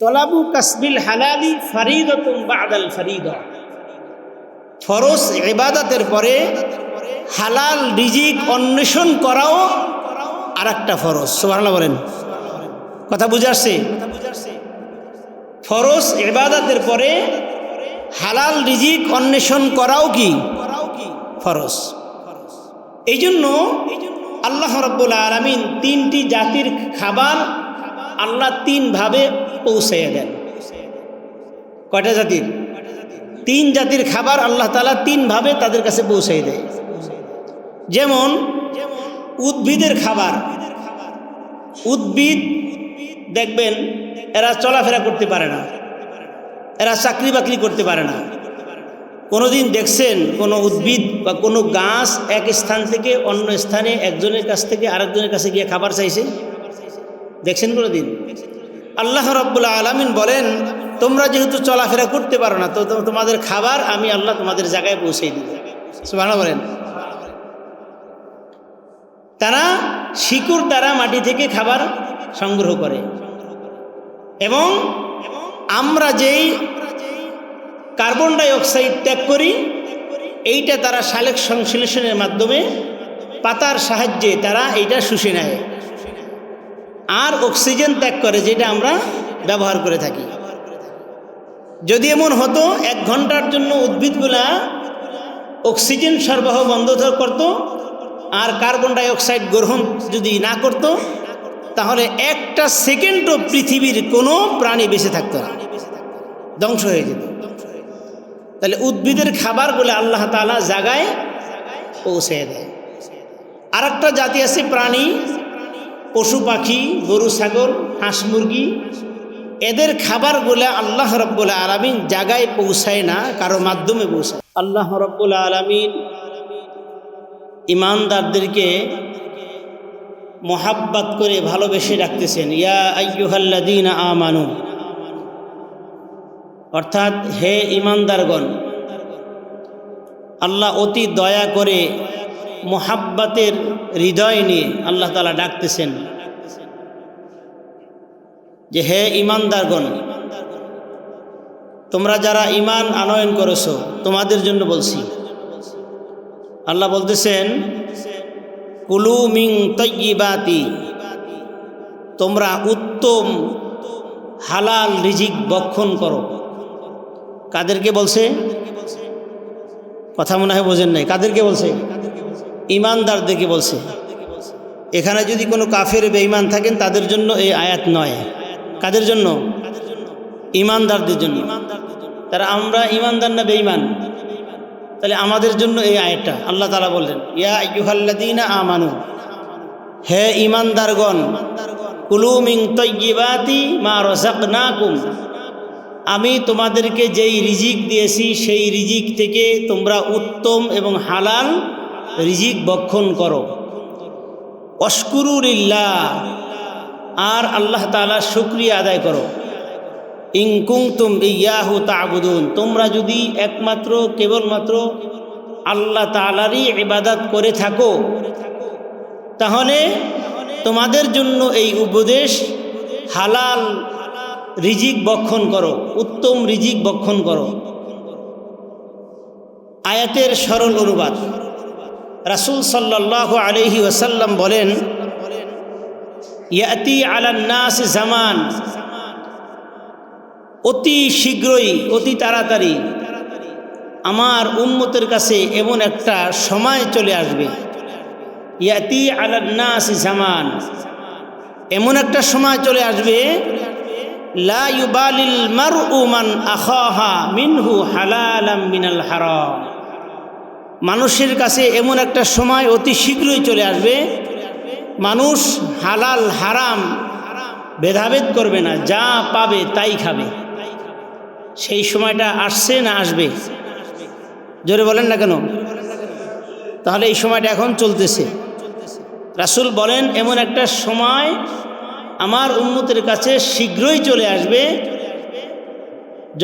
তলাবু কাসবিল হালালি ফারিদাতুন বাদাল ফারিদা। ফরজ ইবাদতের পরে হালাল রিজিক অন্বেষণ করাও আরেকটা ফরজ। সুবহানাল্লাহ বলেন, কথা বুঝে আসছে? ফরজ ইবাদতের পরে হালাল রিজিক অন্বেষণ করাও কি ফরজ। এই জন্য আল্লাহ রাব্বুল আলামিন তিনটি জাতির খাবার আল্লাহ তিনভাবে পৌঁছাইয়া দেন। কয়টা জাতির? তিন জাতির খাবার আল্লাহ তাআলা তিনভাবে তাদের কাছে পৌঁছাই দেয়। যেমন উদ্ভিদের খাবার। উদ্ভিদ দেখবেন এরা চলাফেরা করতে পারে না, এরা চাকরি বাকরি করতে পারে না। কোনোদিন দেখছেন কোনো উদ্ভিদ বা কোনো গাছ এক স্থান থেকে অন্য স্থানে একজনের কাছ থেকে আরেকজনের কাছে গিয়ে খাবার চাইছে? দেখছেন কোনোদিন? আল্লাহ রাব্বুল আলামিন বলেন, তোমরা যেহেতু চলাফেরা করতে পারো না, তো তোমাদের খাবার আমি আল্লাহ তোমাদের জায়গায় পৌঁছে দিব। সুবহানাল্লাহ বলেন। তারা শিকড় দ্বারা মাটি থেকে খাবার সংগ্রহ করে এবং আমরা যেই কার্বন ডাই অক্সাইড ত্যাগ করি এইটা তারা সালেক সংশ্লেষণের মাধ্যমে পাতার সাহায্যে তারা এইটা শুষে নেয় আর অক্সিজেন ত্যাগ করে, যেটা আমরা ব্যবহার করে থাকি। যদি এমন হতো 1 ঘন্টার জন্য উদ্ভিদগুলা অক্সিজেন সরবরাহ বন্ধ করত আর কার্বন ডাই অক্সাইড গ্রহণ যদি না করত, তাহলে একটা সেকেন্ডও পৃথিবীর কোনো প্রাণী বেঁচে থাকতো না, ধ্বংস হয়ে যেত। তাহলে উদ্ভিদের খাবারগুলো আল্লাহ তাআলা জায়গায় পৌঁছে দেয়। আর একটা জাতি আছে প্রাণী, পশু পাখি, গরু ছাগল, হাঁস মুরগি, এদের খাবারগুলো আল্লাহ রাব্বুল আলামিন জায়গায় পৌঁছায় না, কারো মাধ্যমে পৌঁছায়। আল্লাহ রাব্বুল আলামিন ইমানদারদেরকে মোহাব্বত করে ভালোবেসে রাখতেছেন, ইয়া আইয়ুহাল্লাযীনা আমানু, অর্থাৎ হে ইমানদারগণ। আল্লাহ অতি দয়া করে মোহাব্বতের হৃদয় নিয়ে আল্লাহ তাআলা ডাকতেছেন যে হে ইমানদারগণ, তোমরা যারা ঈমান আনয়ন করেছো তোমাদের জন্য বলছি। আল্লাহ বলতেছেন, কুলু মিন তাইয়্যিবাতি, তোমরা উত্তম হালাল রিজিক ভক্ষণ করো। কাদেরকে বলছে? কথা মনে হয় বোঝেন নাই। কাদেরকে বলছে? ইমানদারদেরকে বলছে। এখানে যদি কোনো কাফের বেঈমান থাকেন তাদের জন্য এই আয়াত নয়। কাদের জন্য? ইমানদারদের জন্য। তারা আমরা ইমানদার না বেঈমান? তাহলে আমাদের জন্য এই আয়াতটা আল্লাহ তাআলা বললেন, ইয়া আইয়ুহাল্লাযীনা আমানু, হে ইমানদারগণ, কুলু মিন তাইয়্যিবাতি মা রাযাকনাকুম, আমি তোমাদেরকে যেই রিজিক দিয়েছি সেই রিজিক থেকে তোমরা উত্তম এবং হালাল রিজিক ভক্ষণ করো। ওয়াশকুরু লিল্লাহ, আর আল্লাহ তাআলার শুকরিয়া আদায় করো। ইন কুনতুম ইয়াহু তা'বুদুন, তোমরা যদি একমাত্র কেবলমাত্র আল্লাহ তাআলারই ইবাদত করে থাকো, তাহলে তোমাদের জন্য এই উপদেশ, হালাল রিজিক ভক্ষণ করো, উত্তম রিজিক ভক্ষণ করো। আয়াতের সরল অনুবাদ, রাসূল সাল্লাল্লাহু আলাইহি ওয়াসাল্লাম বলেন, ইয়াতি আলান নাস জামান, অতি শীঘ্রই, অতি তাড়াতাড়ি আমার উম্মতের কাছে এমন একটা সময় চলে আসবে। ইয়াতি আলান নাস জামান, এমন একটা সময় চলে আসবে, লা ইউবালিল মারউ মান আখাহা মিনহু হালালাম মিনাল হারাম, মানুষের কাছে এমন একটা সময় অতি শীঘ্রই চলে আসবে, মানুষ হালাল হারাম ভেদাভেদ করবে না, যা পাবে তাই খাবে। সেই সময়টা আসছে না আসবে? জোরে বলেন না কেন? তাহলে এই সময়টা এখন চলতেছে। রাসূল বলেন, এমন একটা সময় আমার উম্মতের কাছে শীঘ্রই চলে আসবে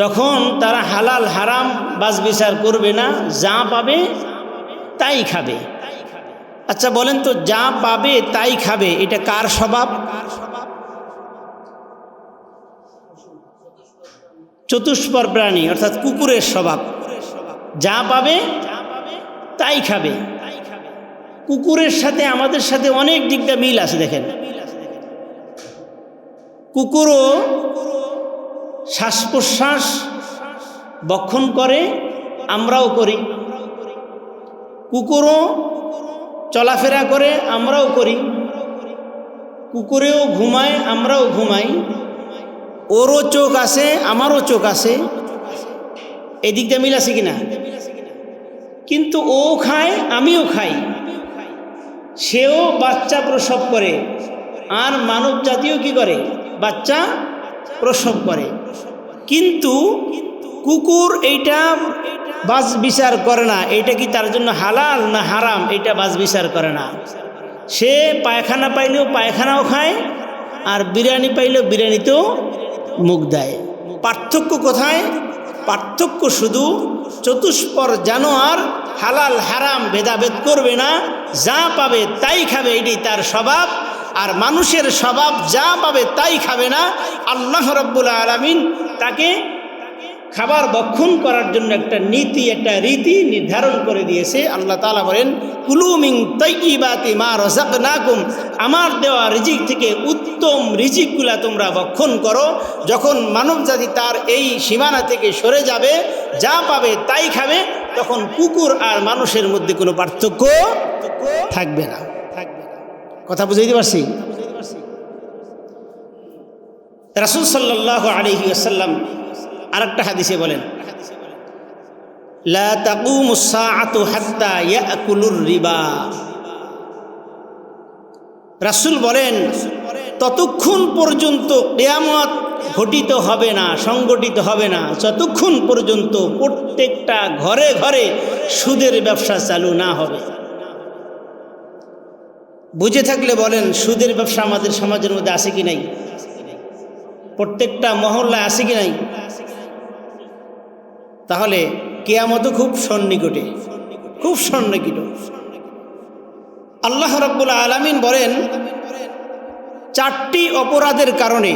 যখন তারা হালাল হারাম বাছ বিচার করবে না, যা পাবে তাই খাবে। আচ্ছা বলেন তো, যা পাবে তাই খাবে, এটা কার স্বভাব? চতুষ্পদ প্রাণী অর্থাৎ কুকুরের স্বভাব, যা পাবে তাই খাবে। কুকুরের সাথে আমাদের সাথে অনেক দিকটা মিল আছে। দেখেন, কুকুরও শ্বাস প্রশ্বাস বক্ষণ করে, আমরাও করি। কুকুরও চলাফেরা করে, আমরাও করি। কুকুরেও ঘুমায়, আমরাও ঘুমাই। ওরও চোখ আছে, আমারও চোখ আছে। এই দিকটা মিল আছে কিনা? কিন্তু ও খায়, আমিও খাই। সেও বাচ্চা প্রসব করে, আর মানব জাতীয় কি করে? বাচ্চা প্রসব করে। কিন্তু কুকুর এইটা বাজ বিচার করে না, এইটা কি তার জন্য হালাল না হারাম, এইটা বাজ বিচার করে না। সে পায়খানা পাইলেও পায়খানাও খায়, আর বিরিয়ানি পাইলেও বিরিয়ানিতেও মুখ দেয়। পার্থক্য কোথায়? পার্থক্য শুধু চতুষ্পদ জানোয়ার হালাল হারাম ভেদাভেদ করবে না, যা পাবে তাই খাবে, এটাই তার স্বভাব। আর মানুষের স্বভাব যা পাবে তাই খাবে না। আল্লাহ রাব্বুল আলামিন তাকে খাবার ভক্ষণ করার জন্য একটা নীতি, একটা রীতি নির্ধারণ করে দিয়েছে। আল্লাহ তাআলা বলেন, কুলু মিন তাইয়্যিবাতি মা রাযাকনাকুম, আমার দেওয়া রিজিক থেকে উত্তম রিজিকগুলা তোমরা ভক্ষণ করো। যখন মানবজাতি তার এই সীমানা থেকে সরে যাবে, যা পাবে তাই খাবে, তখন কুকুর আর মানুষের মধ্যে কোনো পার্থক্য থাকবে না। কথা বুঝাইতে পারছি? রাসূল সাল্লাল্লাহু আলাইহি ওয়াসাল্লাম আরেকটা হাদিসে বলেন, লা তাকুমুস সাআতু হাত্তা ইয়াকুলুর রিবা। রাসূল বলেন, ততক্ষণ পর্যন্ত কিয়ামত ঘটিত হবে না, সংগঠিত হবে না, যতক্ষণ পর্যন্ত প্রত্যেকটা ঘরে ঘরে সুদের ব্যবসা চালু না হবে। বুঝে থাকলে বলেন, সুদের ব্যবসা আমাদের সমাজের মধ্যে আছে কি নাই? প্রত্যেকটা মহল্লায় আছে কি নাই? তাহলে কিয়ামতও খুব সন্নিকটে, খুব সন্নিকট। আল্লাহ রাব্বুল আলামিন বলেন, 4টি অপরাধের কারণে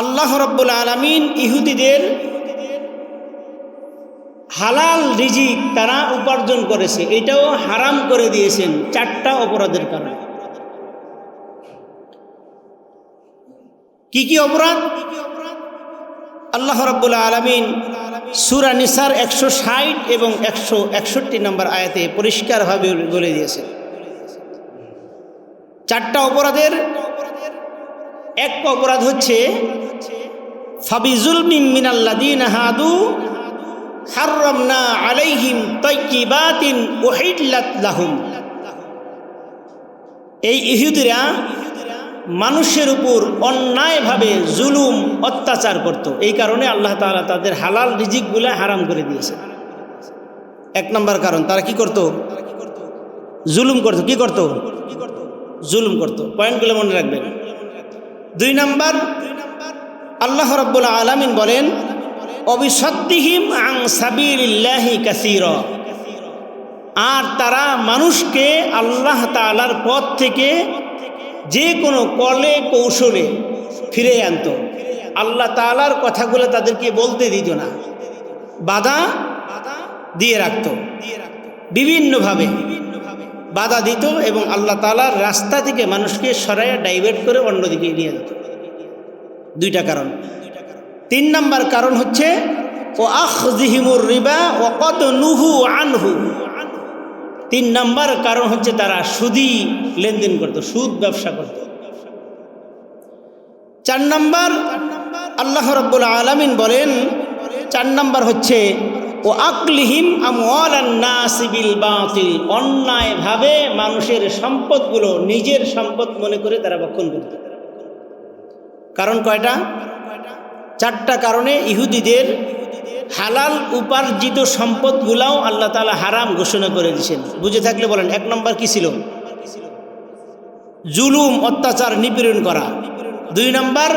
আল্লাহ রাব্বুল আলামিন ইহুদিদের হালাল রিজিক তারা উপার্জন করেছে, এটাও হারাম করে দিয়েছেন 4টা অপরাধের কারণে। কি কি অপরাধ? আল্লাহ রাব্বুল আলামিন সূরা নিসার 160 এবং 161 নম্বর আয়াতে পরিষ্কারভাবে বলে দিয়েছেন। 4টা অপরাধের এক অপরাধ হচ্ছে ফাবিজুলমিন মিনাল্লাযীনা হাদু হাররামনা আলাইহিম তাইয়্যিবাতিন উহিল্লাত লাহুম। এই ইহুদিরা মানুষের উপর অন্যায়ভাবে জুলুম অত্যাচার করত, এই কারণে আল্লাহ তাআলা তাদের হালাল রিজিকগুলা হারাম করে দিয়েছে। 1 নম্বর কারণ, তারা কি করত? জুলুম করত। কি করত? জুলুম করত। পয়েন্টগুলো মনে রাখবেন। 2 নম্বর, আল্লাহ রাব্বুল আলামিন বলেন, অবিসদ্দিহিম আন সাবিলিল্লাহি কাসীরা, আর তারা মানুষকে আল্লাহ তাআলার পথ থেকে যে কোনো কলে কৌশলে ফিরে আনত। আল্লাহ তাআলার কথাগুলো তাদেরকে বলতে দিত না, বাধা দিয়ে রাখত, বিভিন্নভাবে বাধা দিত এবং আল্লাহ তাআলার রাস্তা থেকে মানুষকে সরাইয়া ডাইভার্ট করে অন্যদিকে নিয়ে যেত। 2টা কারণ। 3 নম্বর কারণ হচ্ছে ও আখযিহিমুর রিবা ওয়া ক্বাদ নুহু আনহু। 3 নম্বর কারণ হচ্ছে তারা সুদি লেনদেন করত, সুদ ব্যবসা করত। 4 নম্বর, আল্লাহ রাব্বুল আলামিন বলেন, 4 নম্বর হচ্ছে ও আকলিহিম আমওয়ালান নাস বিল বাতিল, অন্যায়ভাবে মানুষের সম্পদগুলো নিজের সম্পদ মনে করে তারা ভক্ষণ করত। কারণ কয়টা? 4টা কারণে ইহুদিদের হালাল উপার্জিত সম্পদগুলাও আল্লাহ তাআলা হারাম ঘোষণা করে দিয়েছেন। বুঝে থাকলে বলেন, 1 নম্বর কি ছিল? জুলুম, অত্যাচার, নিপীড়ন করা। 2 নম্বর,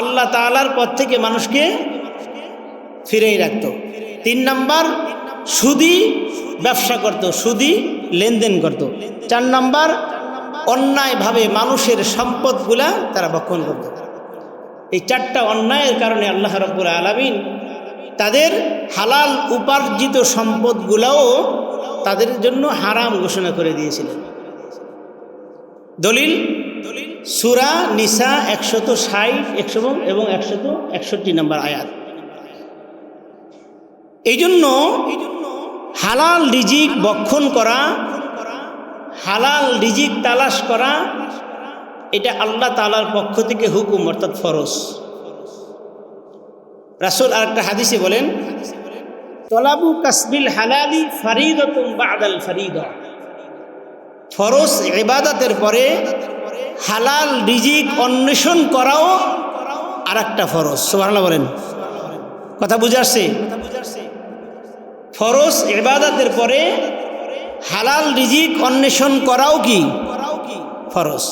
আল্লাহ তাআলার পথ থেকে মানুষকে ফিরেই রাখত। 3 নম্বর, সুদি ব্যবসা করত, সুদি লেনদেন করত। 4 নম্বর, অন্যায়ভাবে মানুষের সম্পদগুলা তারা ভক্ষণ করত। এই চারটা অন্যায়ের কারণে আল্লাহ রাব্বুল আলামিন তাদের হালাল উপার্জিত সম্পদগুলোও তাদের জন্য হারাম ঘোষণা করে দিয়েছিলেন। দলিল সূরা নিসা 160 এবং 161 নম্বর আয়াত। এই জন্য হালাল রিজিক ভক্ষণ করা, হালাল রিজিক তালাশ করা, এটা আল্লাহ তাআলার পক্ষ থেকে হুকুম, অর্থাৎ ফরজ। রাসূল আরেকটা হাদিসে বলেন, তলাবু কাসবিল হালালি ফারিদাতুন বা'দাল ফারিদা। ফরজ ইবাদতের পরে হালাল রিজিক অন্বেষণ করাও আরেকটা ফরজ। সুবহানাল্লাহ বলেন, কথা বুঝে আসছে? ফরজ ইবাদতের পরে হালাল রিজিক অন্বেষণ করাও কি ফরজ।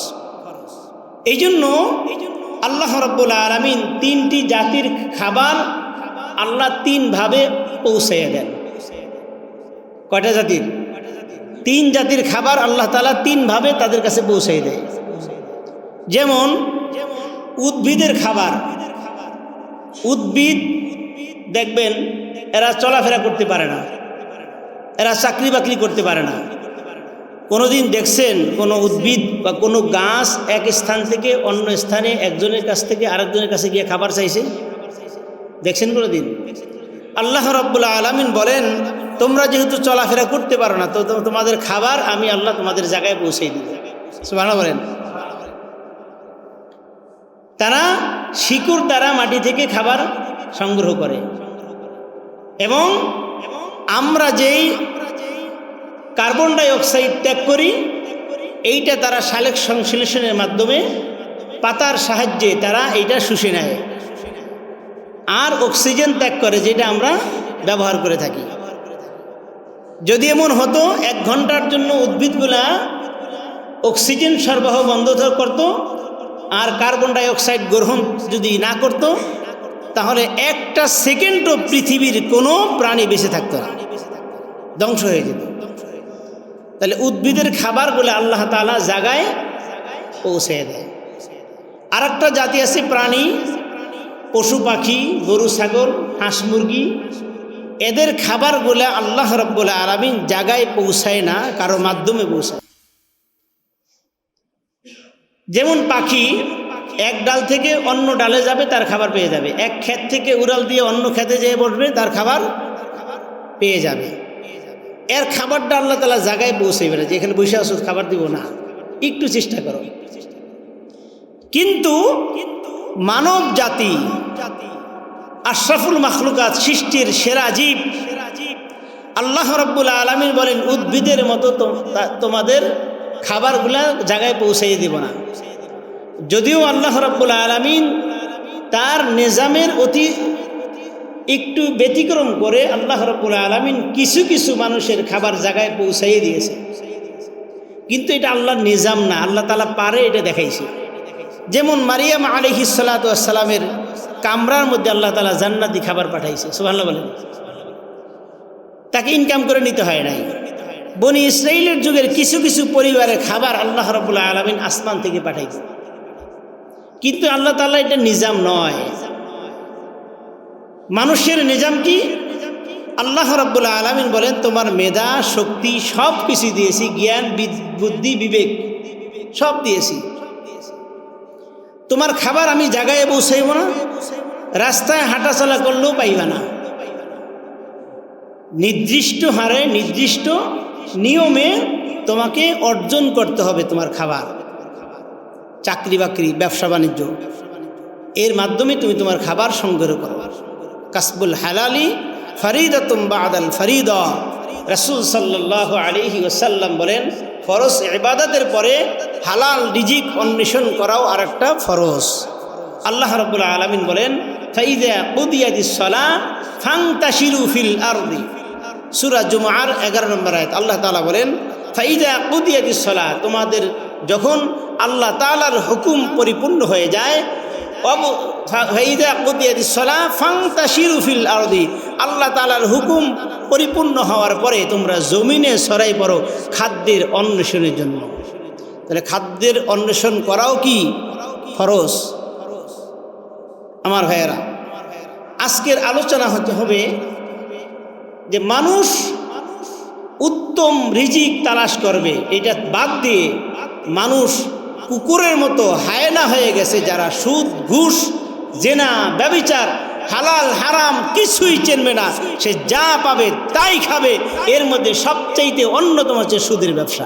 এই জন্য আল্লাহ রাব্বুল আলামিন তিনটি জাতির খাবার আল্লাহ তিনভাবে পৌঁছাইয়া দেন। কয়টা জাতির? তিন জাতির খাবার আল্লাহ তাআলা তিনভাবে তাদের কাছে পৌঁছাই দেয়। যেমন উদ্ভিদের খাবার, উদ্ভিদ দেখবেন এরা চলাফেরা করতে পারে না, এরা চাকরি বাকরি করতে পারে না। কোনোদিন দেখছেন কোনো উদ্ভিদ বা কোনো গাছ এক স্থান থেকে অন্য স্থানে একজনের কাছ থেকে আরেকজনের কাছে গিয়ে খাবার চাইছে? দেখছেন কোনোদিন? আল্লাহ রাব্বুল আলামিন বলেন, তোমরা যেহেতু চলাফেরা করতে পারো না, তো তোমাদের খাবার আমি আল্লাহ তোমাদের জায়গায় পৌঁছে দিব। সুবহানাল্লাহ বলেন। তারা শিকড় দ্বারা মাটি থেকে খাবার সংগ্রহ করে, এবং আমরা যেই কার্বন ডাই অক্সাইড ত্যাগ করি, এইটা তারা সালেক সংশ্লেষণের মাধ্যমে পাতার সাহায্যে তারা এইটা শুষে নেয় আর অক্সিজেন ত্যাগ করে, যেটা আমরা ব্যবহার করে থাকি। যদি এমন হতো 1 ঘন্টার জন্য উদ্ভিদগুলা অক্সিজেন সরবরাহ বন্ধ করত আর কার্বন ডাই অক্সাইড গ্রহণ যদি না করত, তাহলে একটা সেকেন্ডও পৃথিবীর কোনো প্রাণী বেঁচে থাকতো না, ধ্বংস হয়ে যেত। তাহলে উদ্ভিদের খাবারগুলো আল্লাহ তাআলা জায়গায় পৌঁছে দেয়। আর একটা জাতি আছে প্রাণী, পশু পাখি, গরু ছাগল, হাঁস মুরগি, এদের খাবারগুলো আল্লাহ রাব্বুল আলামিন জায়গায় পৌঁছায় না, কারো মাধ্যমে পৌঁছায়। যেমন পাখি এক ডাল থেকে অন্য ডালে যাবে, তার খাবার পেয়ে যাবে। এক ক্ষেত থেকে উড়াল দিয়ে অন্য ক্ষেতে যেয়ে বসবে, তার খাবার পেয়ে যাবে। এর খাবারটা আল্লাহ তাআলা জায়গায় পৌঁছাইবে না, যে এখানে বসে আসো খাবার দিব না, একটু চেষ্টা করো। কিন্তু মানব জাতি আশরাফুল মাখলুকাত, সৃষ্টির সেরা জীব, আল্লাহ রাব্বুল আলামিন বলেন উদ্ভিদের মতো তোমাদের খাবারগুলা জায়গায় পৌঁছাইয়ে দিব না। যদিও আল্লাহ রাব্বুল আলামিন তার নিজামের অতি একটু ব্যতিক্রম করে আল্লাহ রাব্বুল আলামিন কিছু কিছু মানুষের খাবার জায়গায় পৌঁছাইয়ে দিয়েছে, কিন্তু এটা আল্লাহর নিজাম না, আল্লাহ তাআলা পারে এটা দেখাইছে। যেমন মারিয়াম আলাইহিস সালাতু ওয়াস সালামের কামরার মধ্যে আল্লাহ তাআলা জান্নাতি খাবার পাঠাইছে। সুবহানাল্লাহ বলেন। তাকে ইনকাম করে নিতে হয় নাই। বনি ইসরাইলের যুগের কিছু কিছু পরিবারের খাবার আল্লাহ রাব্বুল আলামিন আসমান থেকে পাঠাইছে, কিন্তু আল্লাহ তাআলা এটা নিজাম নয়। মানুষের নিজাম কি? আল্লাহ রাব্বুল আলামিন বলেন তোমার মেধা শক্তি সব কিছু দিয়েছি, জ্ঞান বুদ্ধি বিবেক সব দিয়েছি, তোমার খাবার আমি জায়গায় পৌঁছাইব না, রাস্তায় হাঁটাচলা করলেও পাইবা না। নির্দিষ্ট হারে নির্দিষ্ট নিয়মে তোমাকে অর্জন করতে হবে তোমার খাবার। চাকরি বাকরি, ব্যবসা বাণিজ্য, এর মাধ্যমে তুমি তোমার খাবার সংগ্রহ করো। কাসবুল হালালি ফারিদাতুম বা'দাল ফারিদা। রাসূল সাল্লাল্লাহু আলাইহি ওয়াসাল্লাম বলেন ফরজ ইবাদতের পরে হালাল রিজিক অন্বেষণ করাও আরেকটা ফরজ। আল্লাহ রাব্বুল আলামিন বলেন ফাইযা কুদিয়াতিস সালাহ ফান্তাশিরু ফিল আরদি। সূরা জুমআর 11 নম্বর আয়াত। আল্লাহ তাআলা বলেন ফাইযা কুদিয়াতিস সালাহ, তোমাদের যখন আল্লাহ তাআলার হুকুম পরিপূর্ণ হয়ে যায়, ফাইযা কুদিয়াতিস সালাহ ফান্তাশিরু ফিল আরদি, আল্লাহ তাআলার হুকুম পরিপূর্ণ হওয়ার পরে তোমরা জমিনে ছড়াই পড়ো খাদ্যের অন্বেষণের জন্য। তাহলে খাদ্যের অন্বেষণ করাও কি ফরজ? আমার ভাইয়েরা, আজকের আলোচনা হবে যে মানুষ উত্তম রিজিক তালাশ করবে, এটা বাদ দিয়ে মানুষ কুকুরের মতো হায়না হয়ে গেছে, যারা সুদ, ঘুষ, জেনা, ব্যভিচার, হালাল হারাম কিছুই চিনবে না, সে যা পাবে তাই খাবে। এর মধ্যে সবচাইতে অন্যতম হচ্ছে সুদের ব্যবসা।